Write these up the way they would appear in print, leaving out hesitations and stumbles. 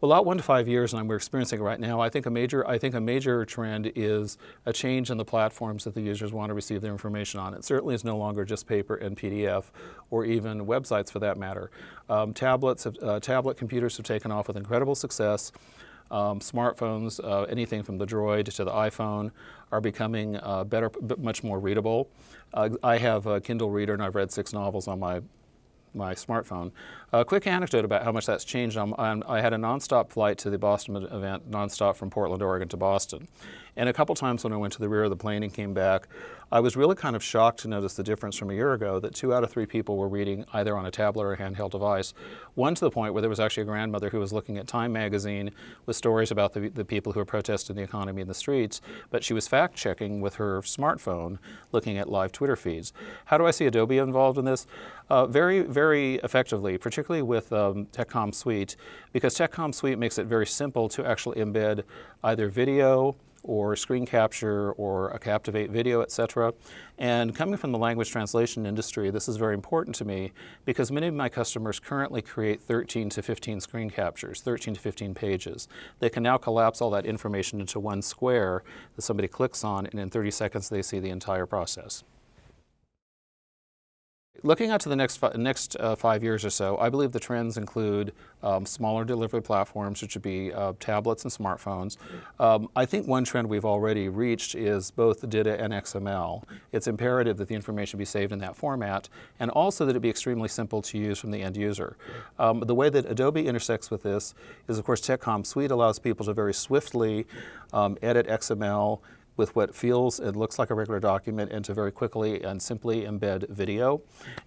Well, about 1 to 5 years, and we're experiencing it right now. I think a major trend is a change in the platforms that the users want to receive their information on. It certainly is no longer just paper and PDF, or even websites for that matter. Tablet computers have taken off with incredible success. Smartphones, anything from the Droid to the iPhone, are becoming better, much more readable. I have a Kindle reader, and I've read 6 novels on my smartphone. A quick anecdote about how much that's changed. I had a nonstop flight to the Boston event, nonstop from Portland, Oregon to Boston. And a couple times when I went to the rear of the plane and came back, I was really kind of shocked to notice the difference from a year ago that 2 out of 3 people were reading either on a tablet or a handheld device. One to the point where there was actually a grandmother who was looking at Time magazine with stories about the people who are protesting the economy in the streets, but she was fact-checking with her smartphone, looking at live Twitter feeds. How do I see Adobe involved in this? Very, very effectively, particularly with TechCom Suite, because TechCom Suite makes it very simple to actually embed either video or screen capture or a Captivate video, etc. And coming from the language translation industry, this is very important to me because many of my customers currently create 13 to 15 screen captures, 13 to 15 pages. They can now collapse all that information into one square that somebody clicks on, and in 30 seconds they see the entire process. Looking out to the next 5 years or so, I believe the trends include smaller delivery platforms, which would be tablets and smartphones. I think one trend we've already reached is both DITA and XML. It's imperative that the information be saved in that format, and also that it be extremely simple to use from the end user. The way that Adobe intersects with this is, of course, TechCom Suite allows people to very swiftly edit XML with what feels and looks like a regular document, and to very quickly and simply embed video.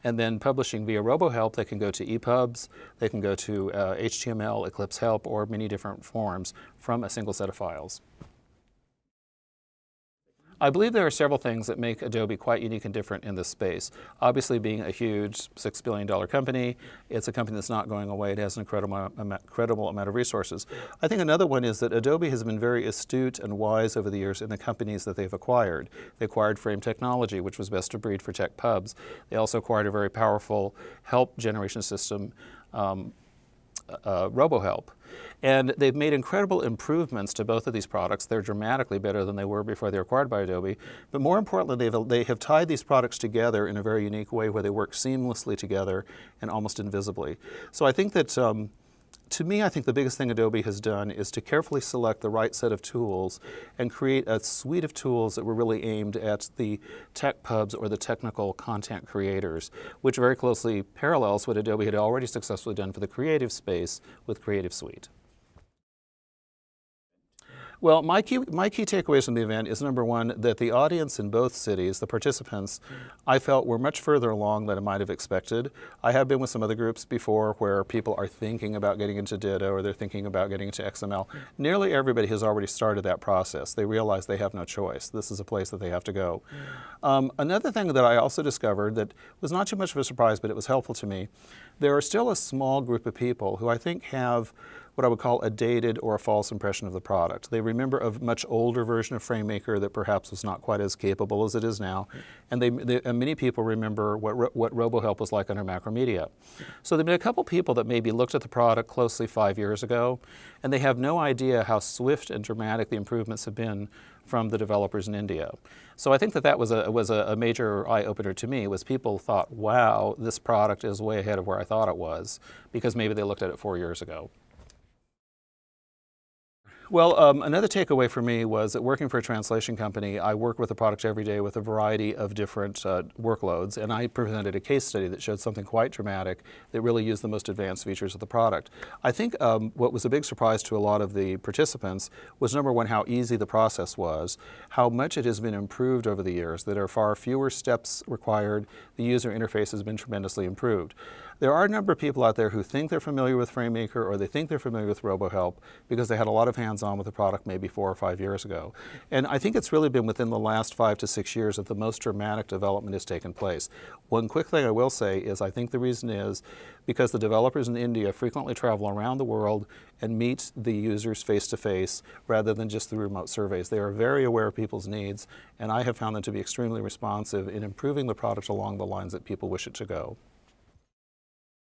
And then publishing via RoboHelp, they can go to EPUBs, they can go to HTML, Eclipse Help, or many different forms from a single set of files. I believe there are several things that make Adobe quite unique and different in this space. Obviously, being a huge $6 billion company, it's a company that's not going away. It has an incredible amount of resources. I think another one is that Adobe has been very astute and wise over the years in the companies that they've acquired. They acquired Frame Technology, which was best of breed for tech pubs. They also acquired a very powerful help generation system, RoboHelp. And they've made incredible improvements to both of these products. They're dramatically better than they were before they were acquired by Adobe. But more importantly, they have tied these products together in a very unique way where they work seamlessly together and almost invisibly. So I think that, to me, I think the biggest thing Adobe has done is to carefully select the right set of tools and create a suite of tools that were really aimed at the tech pubs or the technical content creators, which very closely parallels what Adobe had already successfully done for the creative space with Creative Suite. Well, my key takeaways from the event is, number one, that the audience in both cities, the participants, I felt were much further along than I might have expected. I have been with some other groups before where people are thinking about getting into DITA or they're thinking about getting into XML. Nearly everybody has already started that process. They realize they have no choice. This is a place that they have to go. Another thing that I also discovered that was not too much of a surprise, but it was helpful to me, there are still a small group of people who I think have what I would call a dated or a false impression of the product. They remember a much older version of FrameMaker that perhaps was not quite as capable as it is now, and many people remember what RoboHelp was like under Macromedia. So there have been a couple people that maybe looked at the product closely 5 years ago, and they have no idea how swift and dramatic the improvements have been from the developers in India. So I think that was a major eye-opener to me, was people thought, wow, this product is way ahead of where I thought it was, because maybe they looked at it 4 years ago. Well, another takeaway for me was that working for a translation company, I work with the product every day with a variety of different workloads, and I presented a case study that showed something quite dramatic that really used the most advanced features of the product. I think what was a big surprise to a lot of the participants was, number one, how easy the process was, how much it has been improved over the years, that there are far fewer steps required, the user interface has been tremendously improved. There are a number of people out there who think they're familiar with FrameMaker or they think they're familiar with RoboHelp because they had a lot of hands-on with the product maybe 4 or 5 years ago. And I think it's really been within the last 5 to 6 years that the most dramatic development has taken place. One quick thing I will say is I think the reason is because the developers in India frequently travel around the world and meet the users face-to-face rather than just through remote surveys. They are very aware of people's needs, and I have found them to be extremely responsive in improving the product along the lines that people wish it to go.